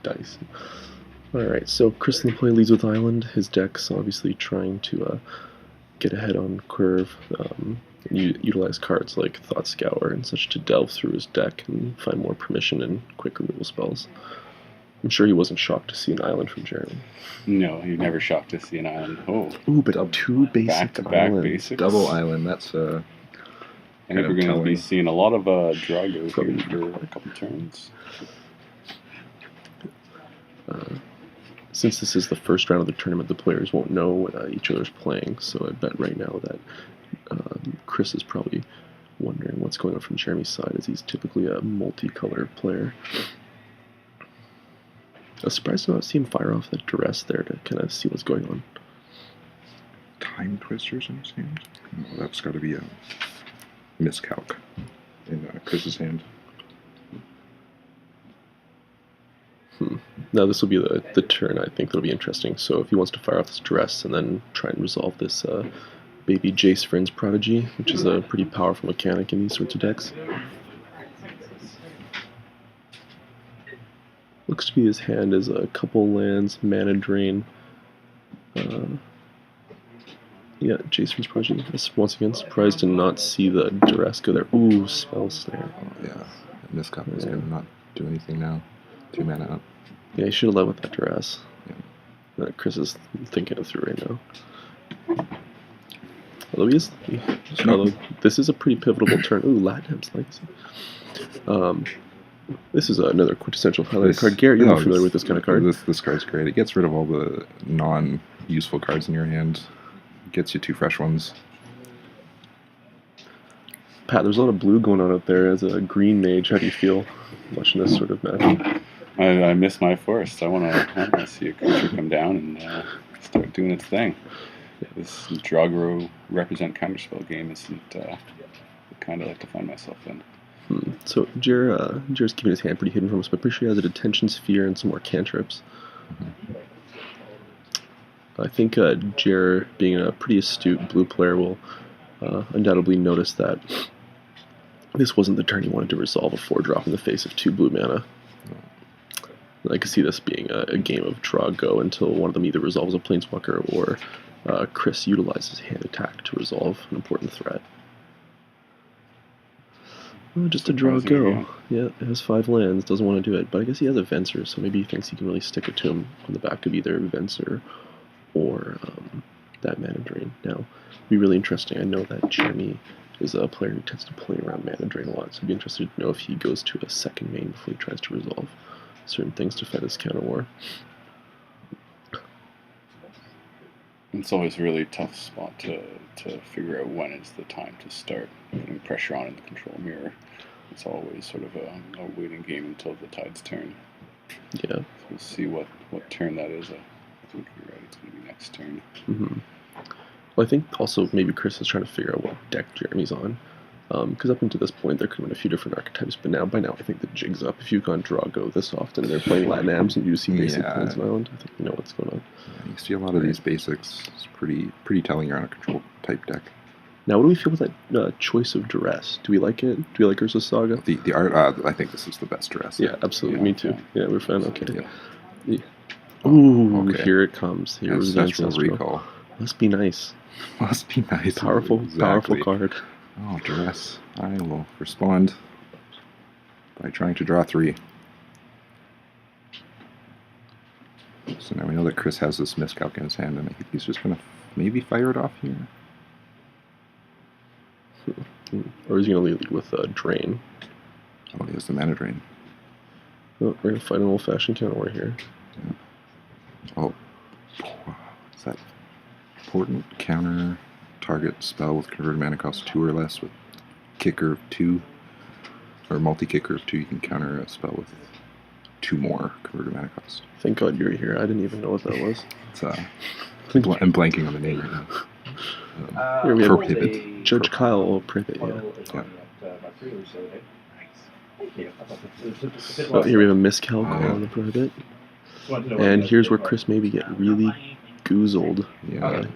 dice. Alright, so Chris in the play leads with Island. His deck's obviously trying to get ahead on curve, and utilize cards like Thought Scour and such to delve through his deck and find more permission and quick removal spells. I'm sure he wasn't shocked to see an island from Jeremy. No, you're never shocked to see an island. Oh, ooh, but two basic back-to-back islands. basics. Double island, that's I think we're going to be seeing a lot of Drago here for a couple turns. Since this is the first round of the tournament, the players won't know what each other's playing, so I bet right now that Chris is probably wondering what's going on from Jeremy's side, as he's typically a multicolor player. I was surprised to not see him fire off that duress there to kind of see what's going on. Time Twisters in his hand? Oh, that's got to be a miscalc in Chris's hand. Now this will be the turn, I think, that'll be interesting. So if he wants to fire off this duress and then try and resolve this baby Jace Friends Prodigy, which is a pretty powerful mechanic in these sorts of decks. Looks to be his hand is a couple lands, mana drain. Yeah, Jace Friends Prodigy. Once again, surprised to not see the duress go there. Ooh, Spell Snare. Oh, yeah, miscalc is going to not do anything now. 2 mana up. Yeah, he should have led with that duress. Yeah. Chris is thinking it through right now. Although although this is a pretty pivotal turn. Ooh, Latinam's Legacy. This is another quintessential Highlander card. Garrett, you're not familiar with this kind of card. This card's great. It gets rid of all the non-useful cards in your hand. Gets you 2 fresh ones. Pat, there's a lot of blue going on out there as a green mage. How do you feel watching this sort of match? I miss my forest. I want to see a creature come down and start doing its thing. This Drago represent counterspell game isn't the kind I like to find myself in. So Jer's keeping his hand pretty hidden from us, but pretty sure he has a detention sphere and some more cantrips. I think Jer, being a pretty astute blue player, will undoubtedly notice that this wasn't the turn he wanted to resolve a 4-drop in the face of 2 blue mana. I could see this being a game of draw go until one of them either resolves a planeswalker or Chris utilizes hand attack to resolve an important threat. Oh, just a draw go. Yeah, it has 5 lands, doesn't want to do it, but I guess he has a Venser, so maybe he thinks he can really stick it to him on the back of either Venser or that mana drain. Now, it'd be really interesting. I know that Jeremy is a player who tends to play around mana drain a lot, so I'd be interested to know if he goes to a second main before he tries to resolve certain things to fight his counter war. It's always a really tough spot to figure out when is the time to start putting pressure on in the control mirror. It's always sort of a waiting game until the tides turn. Yeah. So we'll see what turn that is. I think you're right, it's going to be next turn. Well, I think also maybe Chris is trying to figure out what deck Jeremy's on. Because up until this point, there could have been a few different archetypes, but by now I think the jig's up. If you've gone Drago this often, they're playing Latinams and you see basic Plains Island, I think you know what's going on. Yeah, you see a lot of these basics. It's pretty telling you're on a control type deck. Now, what do we feel with that choice of duress? Do we like it? Do we like Urza's Saga? The art, I think this is the best duress. Yeah, absolutely. Me too. Yeah, we're fine. Okay. Yeah. Ooh, here it comes. Here's Ancestral Recall. Must be nice. Must be nice. Powerful card. Oh, duress. I will respond by trying to draw 3. So now we know that Chris has this miscalc in his hand, and I think he's just going to maybe fire it off here. Or is he going to lead with Drain? Oh, he has the mana drain. Oh, we're going to fight an old-fashioned counter war here. Yeah. Oh, is that important? Counter target spell with converted mana cost 2 or less with kicker of 2, or multi-kicker of 2. You can counter a spell with 2 more converted mana cost. Thank God you're here. I didn't even know what that was. It's I'm blanking on the name right now. Here we have Prohibit. Judge Kyle Privet, yeah. Oh, here we have a miscalc on the Prohibit. And here's where Chris maybe get really goozled. Yeah. I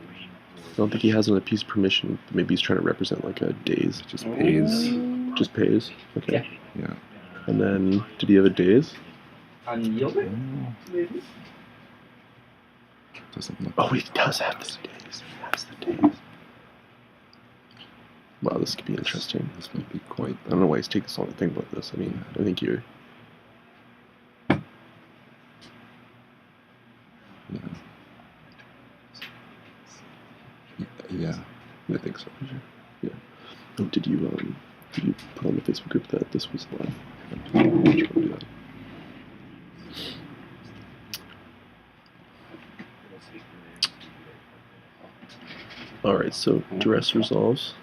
don't think he has another piece of permission. Maybe he's trying to represent like a daze. Just pays. Just pays? Okay. Yeah. And then, did he have a daze? Unyielding, maybe? Doesn't look. Oh, he does have the days. He has the days. Wow, this could be interesting. This might be quite. I don't know why he's taking so long to think about this. I mean, I think you're. Yeah, I think so. Yeah. Oh, did you put on the Facebook group that this was live? I'm just trying to do that. All right, so duress resolves.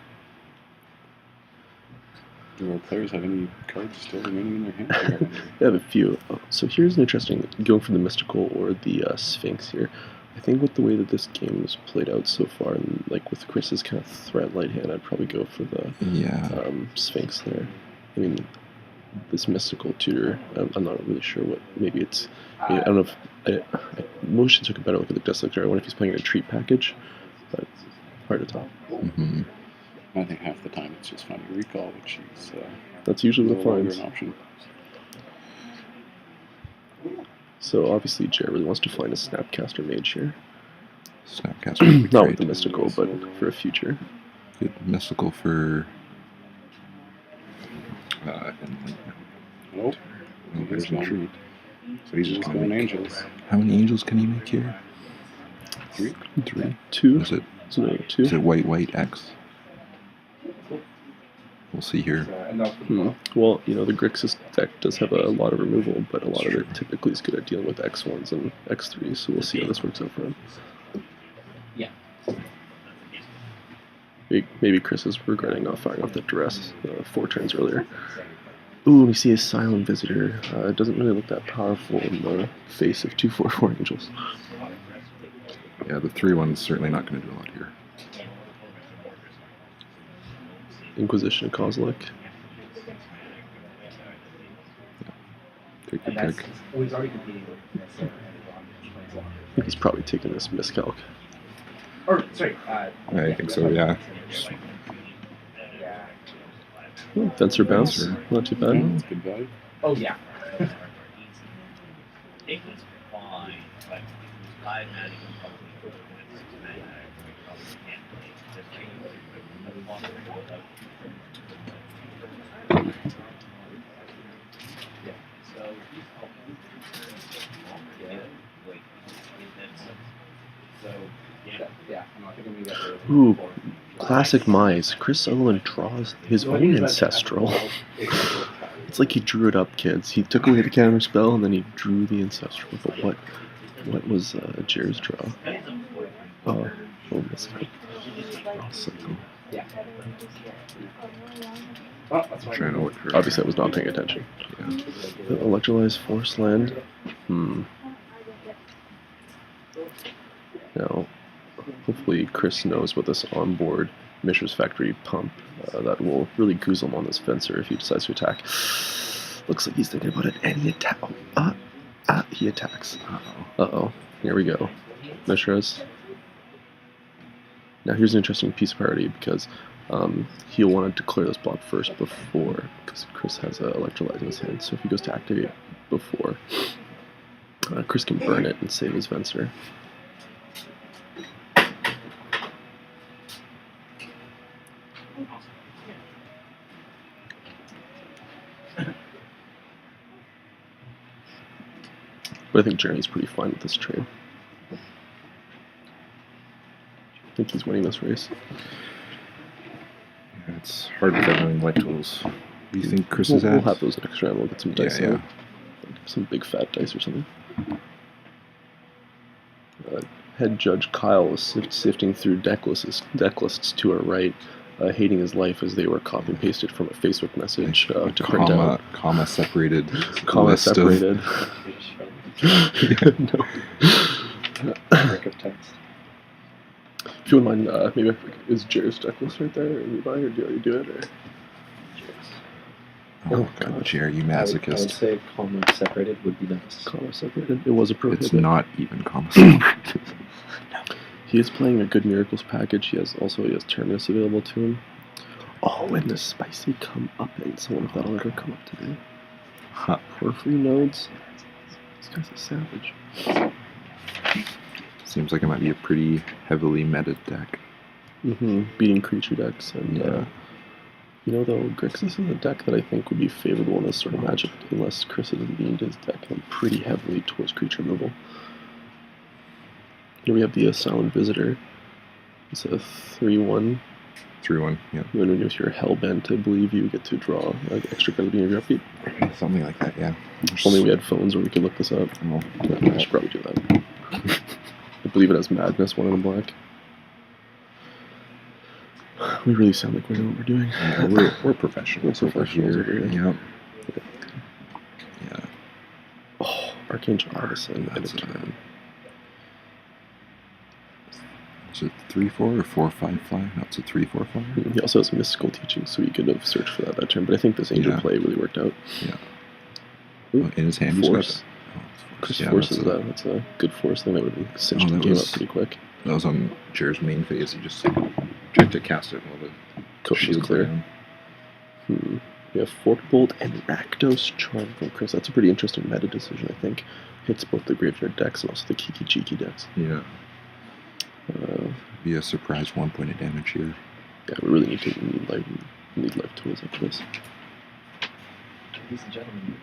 Do our players have any cards still remaining in their hand? I have a few. Oh, so here's an interesting, going for the mystical or the Sphinx here. I think with the way that this game has played out so far, and like with Chris's kind of threat light hand, I'd probably go for the Sphinx there. I mean, this mystical tutor, I'm not really sure what. Maybe it's. I don't know if I motion took a better look at the desk selector. I wonder if he's playing a treat package, but hard to tell. Mm-hmm. I think half the time it's just finding recall, which is that's usually what no longer finds. an option. So obviously, Jer really wants to find a Snapcaster mage here. Snapcaster would be Not great. with the mystical, but for a future. Good mystical for. Nope. Oh, there's He's retreat. So he's just He's going going to make. angels. How many angels can he make here? 3. 3. Two. Is it? So no, two. Is it white X? We'll see here. Well, you know, the Grixis deck does have a lot of removal, but a lot of it typically is good at dealing with X1s and X3s, so we'll see how this works out for him. Yeah. Maybe Chris is regretting not firing off the duress 4 turns earlier. Ooh, we see a Silent Visitor. It doesn't really look that powerful in the face of 2/4/4 angels. Yeah, the 3/1's certainly not going to do a lot here. Inquisition Kozilek. Take your pick. He's already competing with I think he's probably taking this miscalc. Or, sorry. I think so, yeah. Oh, Fencer Bounce. Fencer. Not too Yeah, bad. that's good value. Oh, yeah. Ooh, classic Mize. Chris Sutherland draws his own Ancestral. It's like he drew it up, kids. He took away the counter spell and then he drew the Ancestral. But what was Jer's draw? Oh, missed it. Cycle. Trying to look for. Obviously, I was not paying attention. Yeah. Electrolyze Force Land. Now, hopefully Chris knows about this onboard Mishra's Factory pump that will really goozle him on this Fencer if he decides to attack. Looks like he's thinking about it, and he he attacks. Uh-oh. Here we go. Mishra's. Now here's an interesting piece of priority because he'll want to declare this block first before, because Chris has Electrolyze in his hand. So if he goes to activate before, Chris can burn it and save his Fencer. But I think Jeremy's pretty fine with this trade. I think he's winning this race. Yeah, it's hard with everyone like tools. What do you think Chris is We'll at? have those extra and we'll get some dice Yeah. out. Some big fat dice or something. Head Judge Kyle was sifting through deck lists to our right, hating his life as they were copy and pasted from a Facebook message to print out. Comma separated. Comma list of- separated. No. Brick of text. If you wouldn't mind, maybe is Jerry's checklist right there, or Levi, or do you already do it? Or? Oh, God, Jerry, you I would masochist. say comma separated would be nice. Comma separated. It was a prohibit. It's not even comma separated. He is playing a good Miracles package. He has Terminus available to him. Oh, and the spicy come up, and so if that'll ever come up today. Huh. Porphyry nodes. This guy's a savage. Seems like it might be a pretty heavily meta deck. Beating creature decks. And, Yeah. though, Grixis is a deck that I think would be favorable in this sort of matchup, unless Chris has leaned his deck pretty heavily towards creature removal. Here we have the Silent Visitor. It's a 3/1. 3/1, yeah. When if you're hellbent, I believe you get to draw an extra card at the beginning of your upkeep. Something like that, yeah. If only we had phones where we could look this up. Well, I should probably do that. I believe it has Madness, 1 in black. We really sound like we know what we're doing. yeah, we're professionals over Professionals over here. here. Yeah. Yeah. Oh, Archangel Artisan. That's Is it 3/4 or 4/5 flyer? No, it's a 3/4 flyer. He also has mystical teaching, so he could have searched for that turn. But I think this angel Yeah. play really worked out. Yeah. Ooh, In his hand, he's got force. that. Oh, it's Chris yeah, forces that's a- that. That's a good force thing that would have cinched Oh, the that game was- up pretty quick. That was on Jer's main phase. He just tried to cast it while the Coach was shields clear. down. We have Fork Bolt and Rakdos Charm from Chris. That's a pretty interesting meta decision, I think. Hits both the graveyard decks and also the Kiki Jiki decks. Yeah. Uh, Be a surprise 1 point of damage here. yeah, we really need life tools after this. Ladies and gentlemen,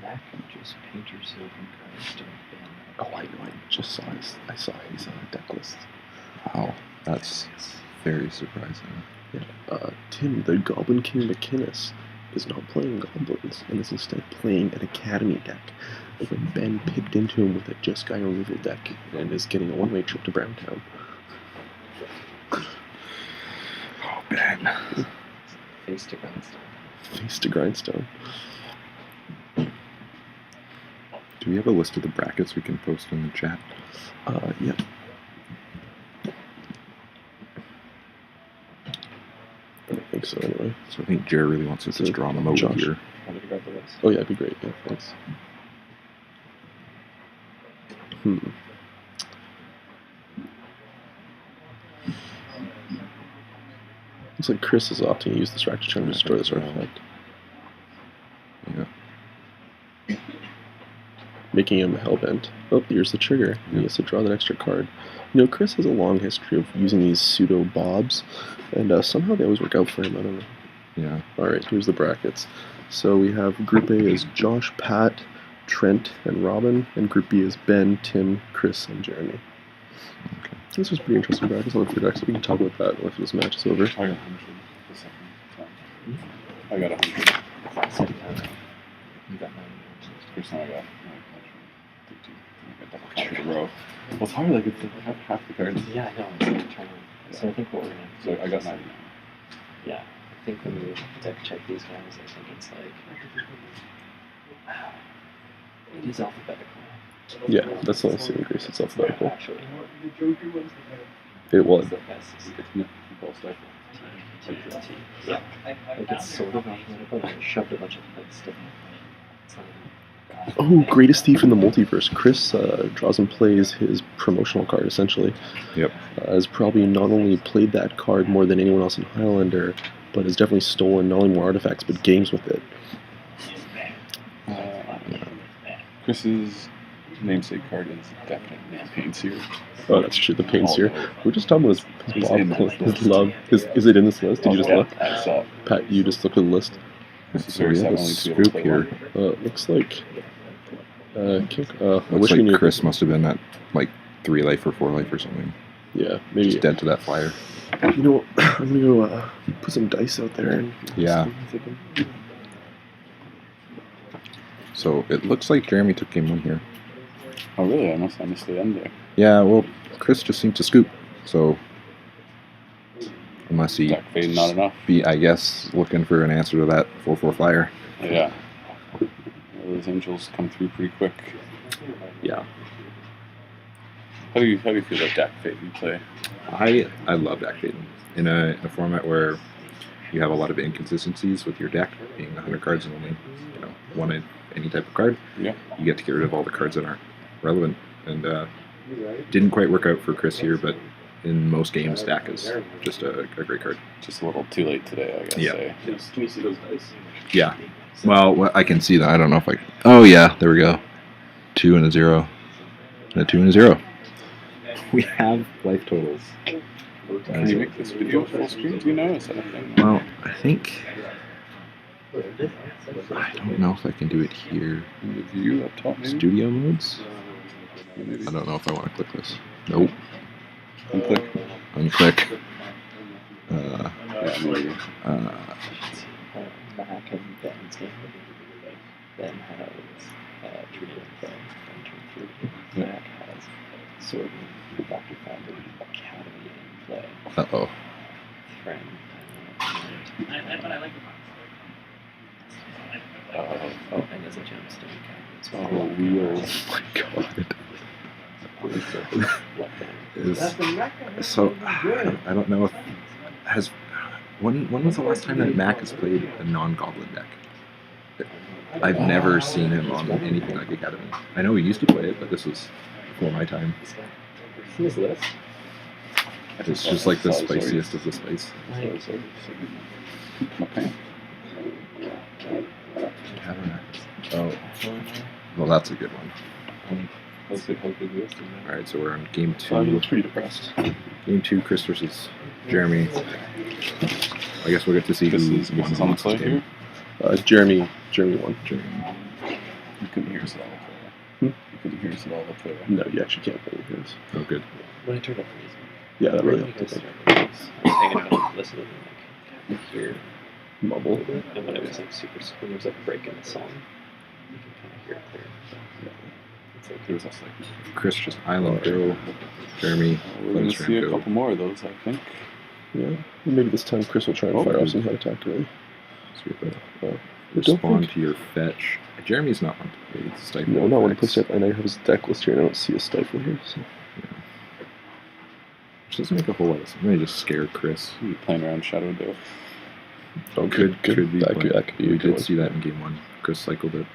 Mac just paint yourself in cards to ban. Oh, I know. I just saw his deck list. Wow. That's very surprising. Yeah. Tim, the Goblin King McInnes, is not playing goblins and is instead playing an Academy deck. When Ben picked into him with a Just Guy removal deck and is getting a one-way trip to Browntown. Oh, Ben. Face to grindstone. Face to Grindstone. Do we have a list of the brackets we can post in the chat? Yeah. I think so, anyway. So I think Jer really wants us to So, draw them over Josh. here. I'm gonna grab the list. Oh, yeah, it'd be great. Yeah, thanks. Looks like Chris is opting to use this rack to try and destroy this artifact, Yeah. making him hellbent. Oh, here's the trigger. He Yeah. has to draw that extra card. Chris has a long history of using these pseudo bobs, and somehow they always work out for him. I don't know. Yeah. Alright, here's the brackets. So we have Group A is Josh, Pat, Trent, and Robin, and Group B is Ben, Tim, Chris, and Jeremy. Okay. This was pretty interesting brackets on the few decks. We can talk about that if this match is over. I got 100 the second time. I got 100. Second time. You got mine. First time I got 13. I got double counted in a row. Well, it's hard, like, it's half the cards. Yeah, I know. It's like a turn. So I think what we're gonna do. So I got is- 99. Yeah, I think when we deck check these guys, I think it's like it is alphabetical. Yeah, that's the only saving grace. It's alphabetical. Actually, It was. it's the best. No, ball stuff. Yeah, like it's sort of alphabetical. I shoved a bunch of stuff. It's not even. Oh, Greatest Thief in the Multiverse. Chris draws and plays his promotional card, essentially. Yep. Has probably not only played that card more than anyone else in Highlander, but has definitely stolen not only more artifacts, but games with it. Chris's namesake card is definitely Pain Seer. Oh, that's true. The Pain's here. We're just talking about his He's Bob, in that his list. love. Is it in this list? Did you just Yeah, look? I saw it. Pat, you just looked at the list. Chris is So very we have sad a only to be able to scoop play here. one. Looks like. I Looks wish we like knew. Chris must have been at like 3 life or 4 life or something. Yeah, maybe. Just dead to that flyer. You know what? I'm gonna go put some dice out there and. Yeah. see if they can- So it looks like Jeremy took game 1 here. Oh, really? I missed the end there. Yeah, well, Chris just seemed to scoop. So unless he Deck fade, not enough. be, I guess, looking for an answer to that 4/4 flyer. Yeah. Those angels come through pretty quick. Yeah. How do you feel about deck fade you play? I love deck fading in a format where you have a lot of inconsistencies with your deck, being 100 cards and only one of any type of card. Yeah. You get to get rid of all the cards that aren't relevant, and didn't quite work out for Chris here, but in most games, Stack is just a great card. Just a little too late today, I guess. Yeah. Eh? Can you see those dice? Yeah. Well, I can see that. I don't know if I. Oh yeah, there we go. 2 and a 0. And a 2 and a 0. We have life totals. Can you make this video full screen? Do you know? Is that a thing? Well, I think... I don't know if I can do it here. In the view up top, maybe? Studio modes? Maybe. I don't know if I want to click this. Nope. Unclick. Unclick. Yeah, maybe. Mac and Ben's game. Ben has True Play and Turn 3. Mac has Sword and Dr. Founder Academy and Play. Uh-oh. Friend. But I like the Oh, and there's a gemstone cabinet. Oh, wheels. Oh my god. Left hand. So, I don't know if... When was the last time that Mac has played a non-goblin deck? I've never seen him on anything like Academy. I know he used to play it, but this was before my time. Who's this? It's just like the spiciest of the spice. Okay. Oh, well, that's a good one. How good is All right, so we're on game 2. I'm pretty depressed. Game 2, Chris versus Jeremy. I guess we'll get to see This who is won what's the on next play game. here. Jeremy won. Jeremy. You couldn't hear us at all up there. You couldn't hear us at all up there. No, you actually can't really hear us. Oh, good. When I turned up the music, Yeah, that really I helped. was hanging out and listening and I could hear Mumble. and when it was like when there was like a break in the song, you can kind of hear it clear. It's like, It was just like Chris just Island go, Jeremy, We're going to Flames see a go. couple more of those, I think. Yeah. Maybe this time Chris will try and Oh, fire good. off some head attack early. So we have I to don't respond think- to your fetch. Jeremy's not one to play Stifle. No, not one to play effects. Stifle. And I have his deck list here and I don't see a Stifle here. So. Which doesn't make a whole lot of sense. Maybe just scare Chris. We're playing around Shadow Dove. Oh, Could be. That but could be a we good did one. see that in game 1. Chris cycled it.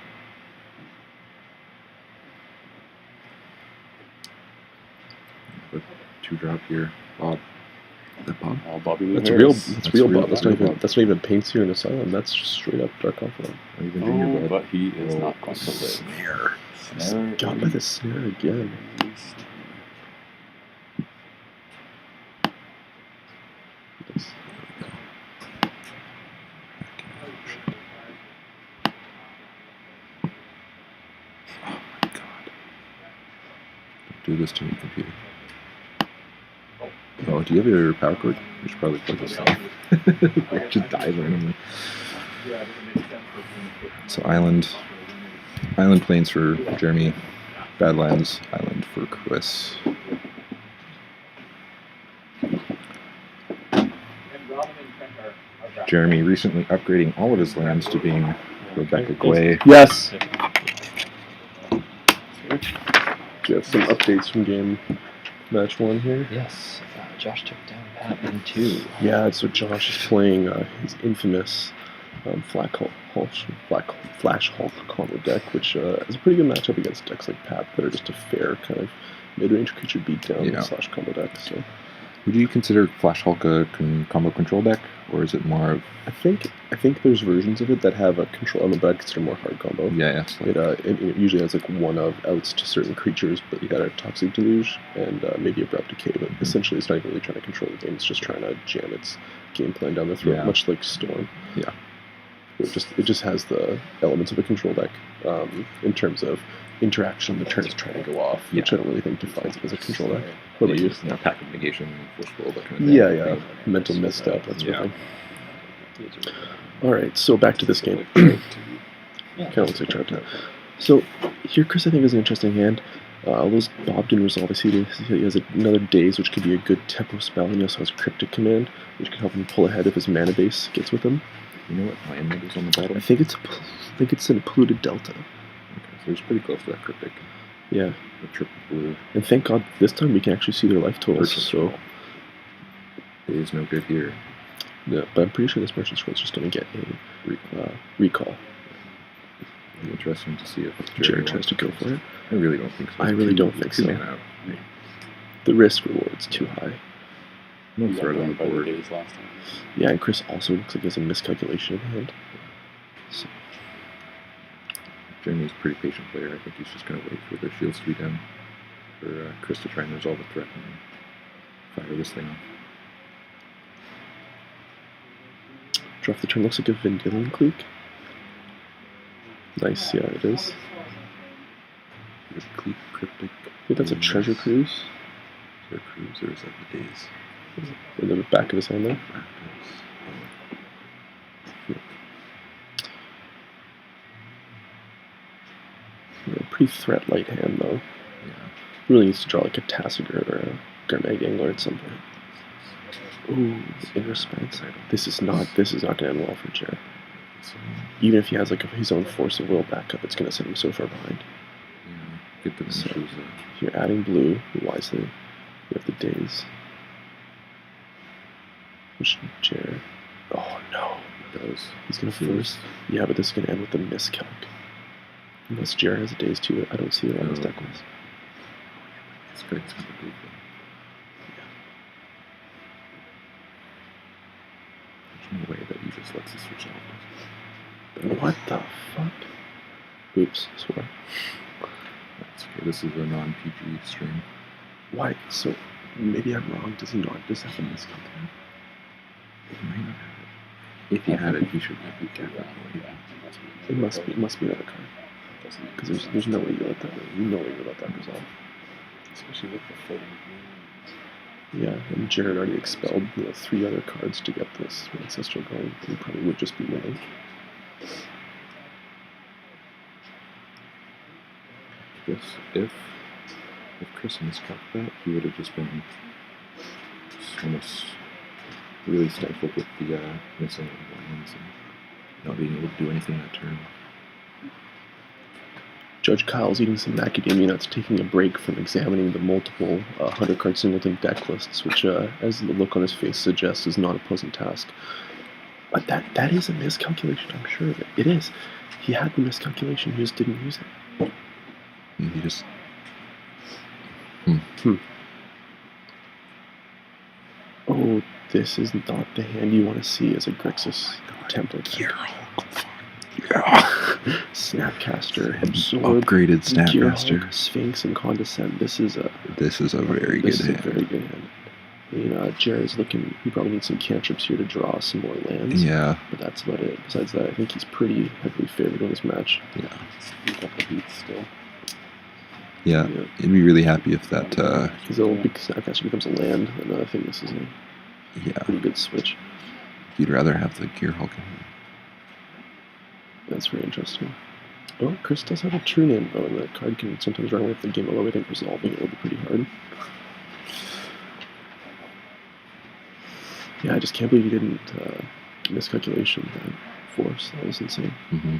But 2-drop here. Bob. Is that Bob? All Bobby Lou That's Harris. real. That's real Bob. That's not real even. Bob. That's not even Paints here in Asylum. That's just straight up Dark Confidant. Not even Junior Oh, Bob. but he is Oh, not going to live. Snare. Snare. Got by the snare again. Nice. Oh my god. Don't do this to me, computer. Oh, do you have your power cord? You should probably plug this in. It just dies randomly. So Island Plains for Jeremy. Badlands Island for Chris. Jeremy recently upgrading all of his lands to being Rebecca Gway. Yes. We have some updates from game match 1 here. yes, Josh took down Pat in 2. Yeah, so Josh is playing his infamous Flash Hulk combo deck, which is a pretty good matchup against decks like Pat that are just a fair kind of mid-range creature beatdown slash combo deck. So Would you consider Flash Hulk a combo control deck, or is it more of... I think there's versions of it that have a control element, but I'd consider more hard combo. Yeah, it's like, It usually has like one of outs to certain creatures, but you got a Toxic Deluge and maybe Abrupt Decay. But essentially, it's not even really trying to control the game; it's just trying to jam its game plan down the throat, Yeah. much like Storm. Yeah. It just has the elements of a control deck in terms of interaction. The turn is trying to go off, which I don't really think defines it as a control deck. What about you? pack of negation, force pull, that kind of thing. Yeah. Mental misstep. That's Yeah. what. All right, so back to this game. Kind of looks like chart time. So here, Chris, I think is an interesting hand. Those Bob didn't resolve. I see he has another Daze, which could be a good tempo spell, and he also has Cryptic Command, which can help him pull ahead if his mana base gets with him. You know what land that is on the bottom? I think it's in Polluted Delta. Okay, so it's pretty close to that cryptic. Yeah, The triple blue. and thank God this time we can actually see their life totals. Purchase So roll. It is no good here. yeah, but I'm pretty sure this merchant scroll is just going to get a recall. It'll be interesting to see if Jared tries wants to go for it. I really don't think so. I really don't think so. Mana out. The risk reward's too high. No You got throw it on the burned by the board. days last time. Yeah, and Chris also looks like he has a miscalculation in hand. So, Jeremy's a pretty patient player. I think he's just going to wait for the shields to be down for Chris to try and resolve the threat and fire this thing off. Draw off the turn. Looks like a Vendilion Clique. Nice, yeah, it is. Clique, Cryptic. I think that's a Treasure Cruise. Is there a cruise or is that the days? In the back of his hand there. Yeah, pretty threat light hand though. Yeah. Really needs to draw like a Tassiger or a Garmeg Angler at some point. Ooh, Inner Spence. This is not gonna end well for Jared. Even if he has like his own Force of Will backup, it's gonna send him so far behind. Yeah. Get the So, issues. you're adding blue wisely. You have the days. Which Jared. Oh no. It does. He's gonna force. Yeah, but this is gonna end with the miscalc. Unless Jared has a days too, I don't see it on his deck list. This guy's gonna go for There's no way that he just lets us resolve this. What the fuck? Oops, swear. That's okay. This is a non-PG stream. Why? So maybe I'm wrong. Does he not just have a miscalc? He might not have it. If he had it, he should not be careful. It must be another card. Because there's no way you let that. No way you let that resolve. Especially with the floating Yeah, and Jared already expelled 3 other cards to get this Ancestral going. He probably would just be winning. If Chris miscalced that, he would have just been almost really stifled with the missing lines and not being able to do anything that turn. Judge Kyle's eating some macadamia nuts, taking a break from examining the multiple 100-card singleton deck lists, which, as the look on his face suggests, is not a pleasant task. But that is a miscalculation, I'm sure of it. It is. He had the miscalculation, he just didn't use it. He just... Oh, this is not the hand you want to see as a Grixis template. Snapcaster, Absorb, Upgraded Snapcaster. Gearhulk, Sphinx, and Condescend. This is a very good hand. very good hand. I mean, Jared's looking. He probably needs some cantrips here to draw some more lands. Yeah. But that's about it. Besides that, I think he's pretty heavily favored in this match. Yeah. He's got the beats still. Yeah. He'd be really happy if that. His old big Snapcaster becomes a land, and I think this is a pretty good switch. He'd rather have the Gearhulk. That's very interesting. Oh, Chris does have a turn in. Oh, and that card can sometimes run away with the game, although I think resolving it will be pretty hard. Yeah, I just can't believe he didn't miscalculation that force. That was insane. Mm-hmm.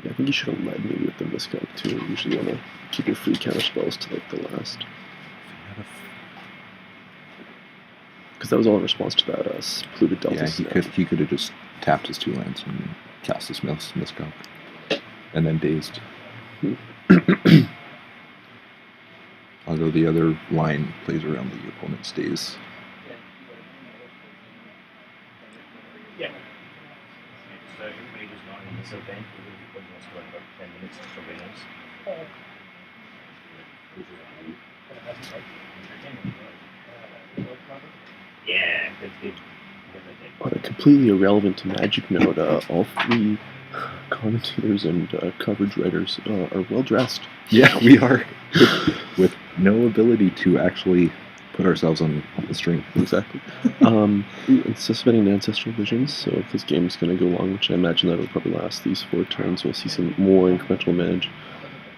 Yeah, I think you should have led maybe with the miscalc too. You usually want to keep your free counter spells to like the last. Because that was all in response to that polluted delta. Yeah, he could have just tapped his 2 lands and cast his miscalc. And then dazed. Although the other line plays around the opponent's daze. Yeah. So everybody was not in this event. We were just going about 10 minutes to surveillance. Yeah, that's good. Completely irrelevant to Magic Note, all 3 commentators and coverage writers are well dressed. Yeah, we are. With no ability to actually put ourselves on the string. Exactly. It's suspending Ancestral Visions, so if this game's going to go long, which I imagine that will probably last these 4 turns, we'll see some more incremental manage.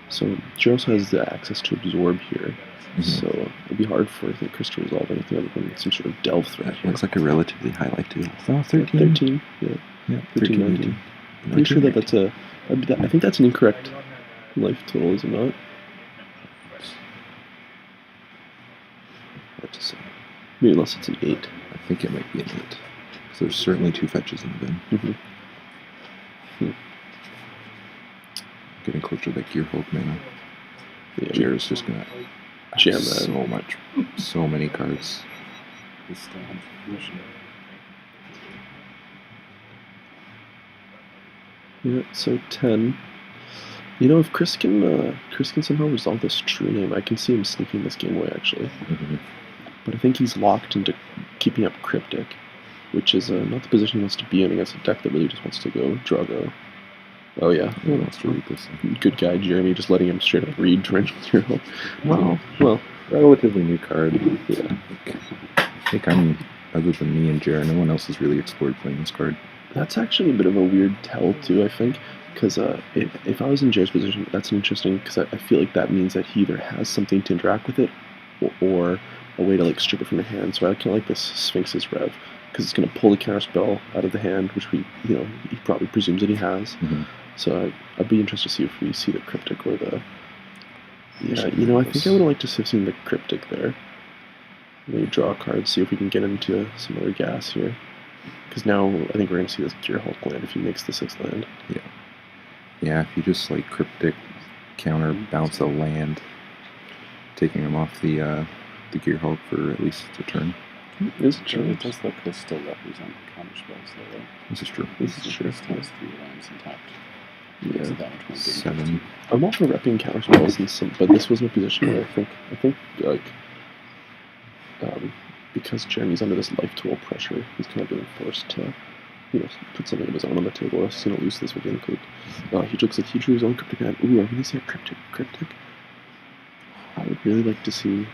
So Jared also has the access to Absorb here, so it'll be hard for, I think, Chris to resolve anything other than some sort of delve threat here. Looks like a relatively high life too. Oh, 13. 13, yeah. Yeah, 13, 19. Pretty sure that that's a... I think that's an incorrect life total, is it not? Hard to say. Maybe unless it's an 8. I think it might be an 8. Because there's certainly 2 fetches in the bin. Getting closer to that Gearhulk mana. Yeah, Jared's just gonna jam so many cards. This still has permission. Yeah, so 10. You know, if Chris can somehow resolve this true name, I can see him sneaking this game away, actually. Mm-hmm. But I think he's locked into keeping up Cryptic, which is not the position he wants to be in against a deck that really just wants to go Drago. Oh yeah, He wants to read this. good guy Jeremy, just letting him straight up read Torrential Hero. Well, relatively new card. Yeah. I think other than me and Jared, no one else has really explored playing this card. That's actually a bit of a weird tell too, I think, because if I was in Jared's position, that's interesting, because I feel like that means that he either has something to interact with it, or a way to like strip it from the hand. So I kind of like this Sphinx's Rev, because it's going to pull the counter spell out of the hand, which he probably presumes that he has. Mm-hmm. So I'd be interested to see if we see the Cryptic or the... Yeah, I think I would like to have seen the Cryptic there. Maybe draw a card, see if we can get into some other gas here. Because now I think we're going to see this Gear Hulk land if he makes the 6th land. Yeah, if you just like Cryptic, counter, bounce a land, taking him off the Gear Hulk for at least a turn. Is it true? It does look to still represent counter spells, though, right? This is true. This is true. It has 3 lands intact. Yeah. So that much more 7. I'm all for repping counter spells, but this was in a position where I think like because Jeremy's under this life tool pressure, he's kind of being forced to, put something of his own on the table, or else he's going to lose this with the include. He looks like he drew his own Cryptic hand. Ooh, are we going to see a Cryptic? I would really like to see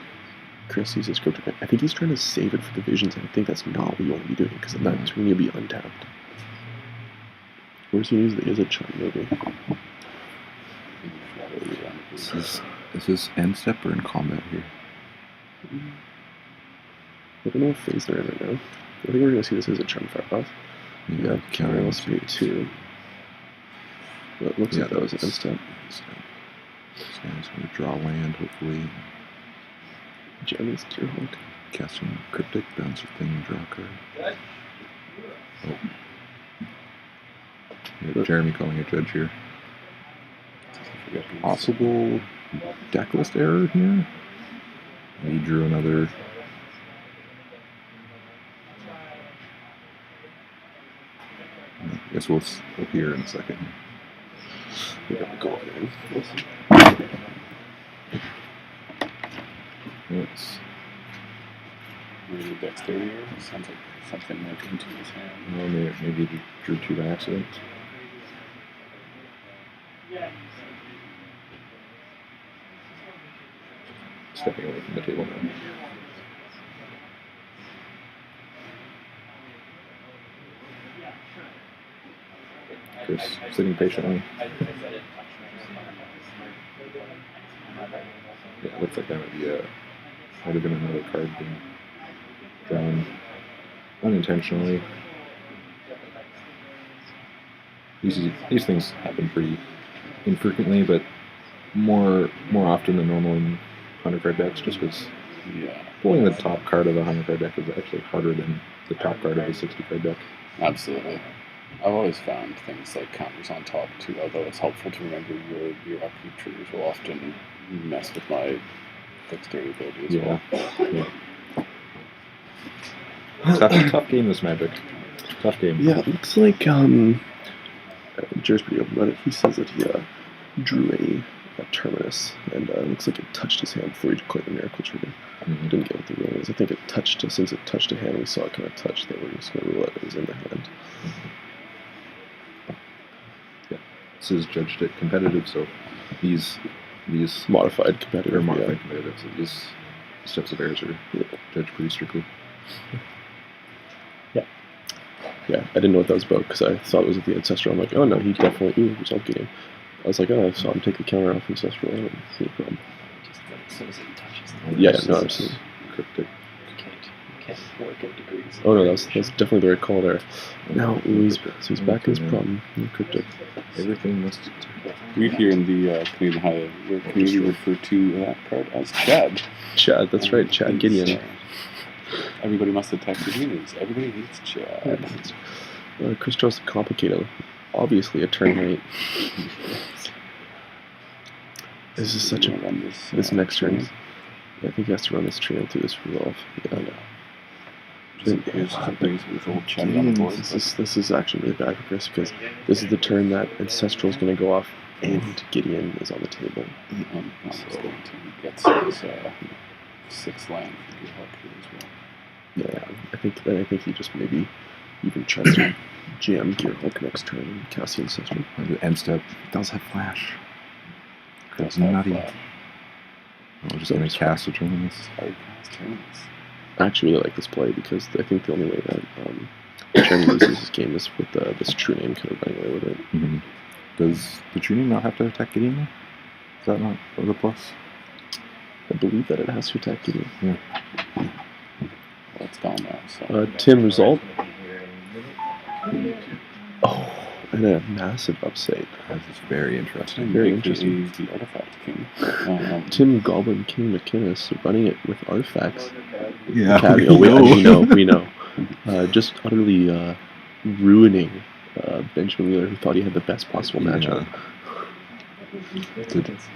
Chris use his Cryptic hand. I think he's trying to save it for the visions, and I think that's not what you want to be doing, because that's going to be untapped. Where's he use the Is it Charm, maybe? Is this end step or in combat here? I don't know what phase they're in right now. I think we're going to see this as a Charm Fire off. Yeah, counter must be 2. Well, it looks like that was an end step. So he's going to draw land, hopefully. Jeremy's Gear Hulk. Casting Cryptic, bounce a thing, draw a card. Yeah, Jeremy calling a judge here. Possible deck list error here. He drew another. I guess we'll hear in a second. Yeah, go on. Yes. Maybe dexterity or sounds like something went into his hand. Well, maybe he drew 2 by accident. Stepping away from the table now. Chris sitting patiently. Yeah, it looks like that might have been another card being drawn unintentionally. These things happen pretty infrequently, but more often than normal in 100 card decks, just because pulling the top card of a 100 card deck is actually harder than the top card of a 60 card deck. Absolutely. I've always found things like counters on top too, although it's helpful to remember your upkeep triggers will often mess with my dexterity ability as well. Yeah. Tough game, this Magic. Tough game. Yeah, it looks like Jer's pretty open about it. He says that he drew a Terminus, and it looks like it touched his hand before he declared the Miracle Trigger. Mm-hmm. Didn't get what the rule is. I think it touched, since it touched a hand, we saw it kind of touch, that we're just going to rule it was in the hand. Yeah. This is judged at competitive, so these modified competitive. Competitive, so these steps of errors are judged pretty strictly. Yeah, I didn't know what that was about, because I thought it was at the Ancestral. I'm like, oh no, he definitely, resolved game. I was like, oh, I saw him take the counter off Ancestral. I don't see a problem. Just that as soon as it touches I'm seeing Cryptic. You can't work at degrees. Oh no, that's definitely the right call there. Now, he's back in his problem. Cryptic. Everything must. We here in the Canadian Highlander community refer to that card as Chad. Chad, that's right, Chad Gideon. Everybody must have texted me this. Everybody hates Chad. Chris draws the complicated. Obviously, a turn rate. This is such a. This next turn. I think he has to run this trio through this resolve. Yeah. Here's some things with old cheddar on the board. This is actually really bad for Chris because this is the turn that Ancestral is going to go off and Gideon is on the table. And he's going to get his 6th land for Gearhulk here as well. Yeah, I think he just maybe even tries to jam Gearhulk next turn and cast the Ancestral. End step does have flash. Does That's have nutty. flash. I'm just going to cast a turn on this. Hard cast turns. I actually really like this play because I think the only way that Jeremy loses his game is with this true name kind of running away with it. Mm-hmm. Does the true name not have to attack Gideon though? Is that not the plus? I believe that it has to attack Gideon. Yeah. Well, it's gone now. So. Tim, result. Oh, and a massive upset. This is very interesting. Very interesting. The Artifact King. Tim Goblin King McInnes running it with artifacts. Yeah, We know. Just utterly ruining Benjamin Wheeler, who thought he had the best possible matchup.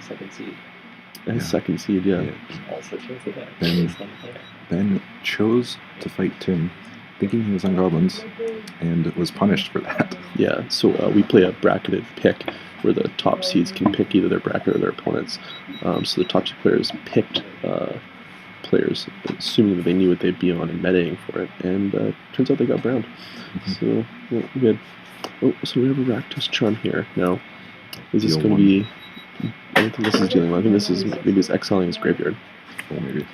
Second seed. And second seed, yeah. Also chose the deck. Ben chose to fight Tim, thinking he was on goblins, and was punished for that. Yeah, so we play a bracketed pick where the top seeds can pick either their bracket or their opponents. So the top 2 players picked players, assuming that they knew what they'd be on and metaing for it, and turns out they got browned. So we had. Oh, so we have a Rakdos Charm here. Now, is this going to be? I don't think this is dealing. I think this is maybe he's exiling his graveyard. Oh, maybe.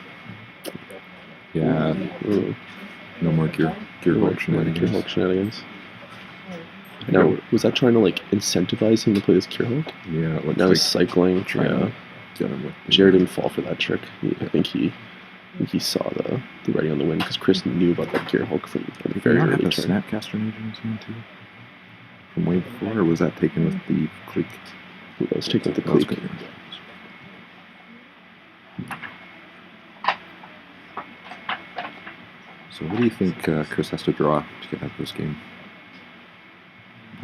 Yeah. Ooh. No more Gearhulk shenanigans. Gearhulk shenanigans. Now, was that trying to incentivize him to play this Gearhulk? Yeah. It looks Now like he's cycling. trying to get him with. Jared didn't fall for that trick. I think he saw the writing on the wind because Chris knew about that Gearhulk from a very Did early have a turn. Snapcaster Mage in his hand too? From way before, or was that taken with the clique? Ooh, I was taking with the That was clique. good. So what do you think Chris has to draw to get out of this game?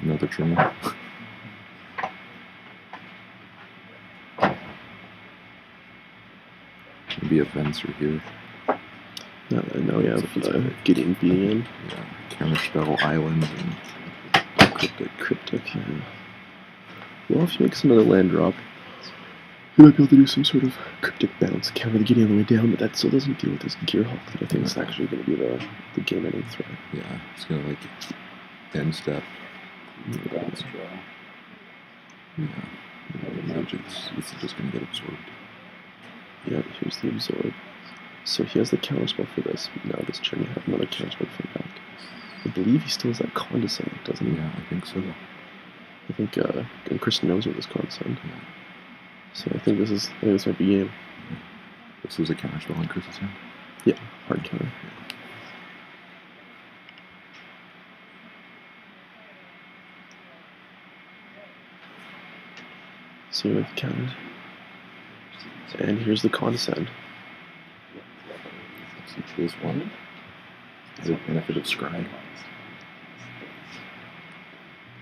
Another trimmer? Maybe a Venser here. Now we have Gideon being in. Yeah, Counterspell Island and Cryptic, yeah. Well, if he makes another land drop, he might be able to do some sort of cryptic bounce, counter the Gideon on the way down, but that still doesn't deal with this Gearhulk that I think is actually going to be the game-ending threat. yeah, it's gonna end step. Bounce draw. Yeah, it's just gonna get absorbed. Yeah, here's the absorb. So he has the counterspell for this. Now this turn you have another counterspell for him back. I believe he still has that condescend, doesn't he? Yeah, I think so. I think and Chris knows what this condescend. Yeah. So I think this might be game. This is a counterspell on Chris's hand. Yeah, hard counter. So we have countered. And here's the condescend. So choose one. The benefit of scrying.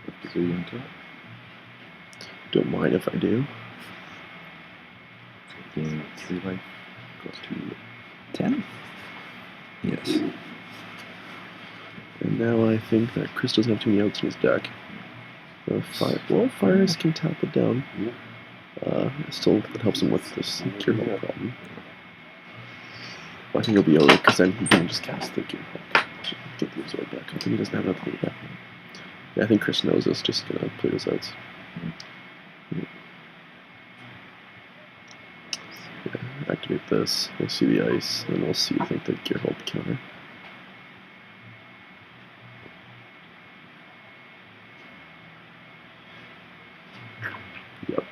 Left to into it. Don't mind if I do. Gain 3 life. Goes to 10. Yes. And now I think that Chris doesn't have too many outs in his deck. Fire Ice can tap it down. Still, that helps him with this Gearhulk problem. Well, I think he'll be over because then he can just cast the Gearhulk. Get the absorb back. I think he doesn't have enough to back. Yeah, I think Chris knows this. Just gonna play those outs. Yeah, activate this. We'll see the ice, and we'll see. I think the Gearhulk counter. Yep.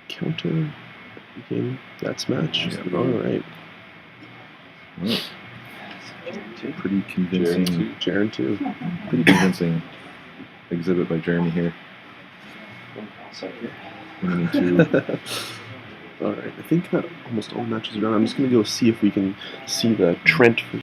Counter. Game. That's match. Yeah. All right. Well, pretty convincing. Jaren too. Pretty convincing exhibit by Jeremy here. Winning 2. All right. I think that almost all matches are done. I'm just gonna go see if we can see the Trent.